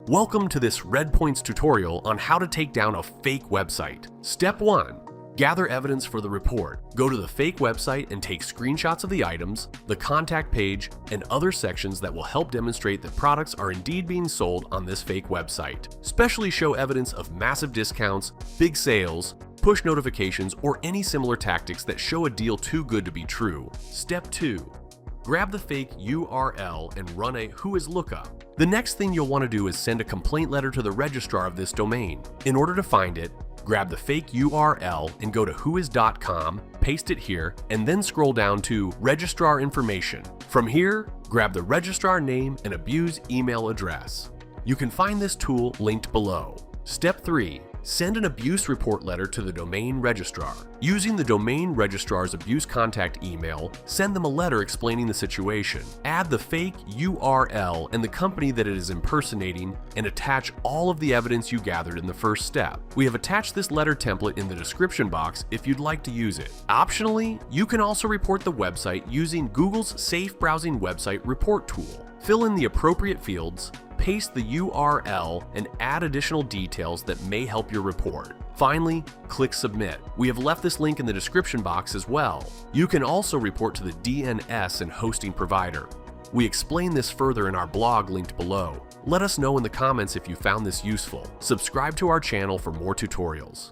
Welcome to this Red Points tutorial on how to take down a fake website. Step 1. Gather evidence for the report. Go to the fake website and take screenshots of the items, the contact page, and other sections that will help demonstrate that products are indeed being sold on this fake website. Especially show evidence of massive discounts, big sales, push notifications, or any similar tactics that show a deal too good to be true. Step 2. Grab the fake URL and run a WHOISLOOKUP. The next thing you'll want to do is send a complaint letter to the registrar of this domain. In order to find it, grab the fake URL and go to whois.com, paste it here, and then scroll down to Registrar Information. From here, grab the registrar name and abuse email address. You can find this tool linked below. Step 3. Send an abuse report letter to the domain registrar. Using the domain registrar's abuse contact email, send them a letter explaining the situation. Add the fake URL and the company that it is impersonating and attach all of the evidence you gathered in the first step. We have attached this letter template in the description box if you'd like to use it. Optionally, you can also report the website using Google's Safe Browsing Website Report tool. Fill in the appropriate fields, paste the URL, and add additional details that may help your report. Finally, click Submit. We have left this link in the description box as well. You can also report to the DNS and hosting provider. We explain this further in our blog linked below. Let us know in the comments if you found this useful. Subscribe to our channel for more tutorials.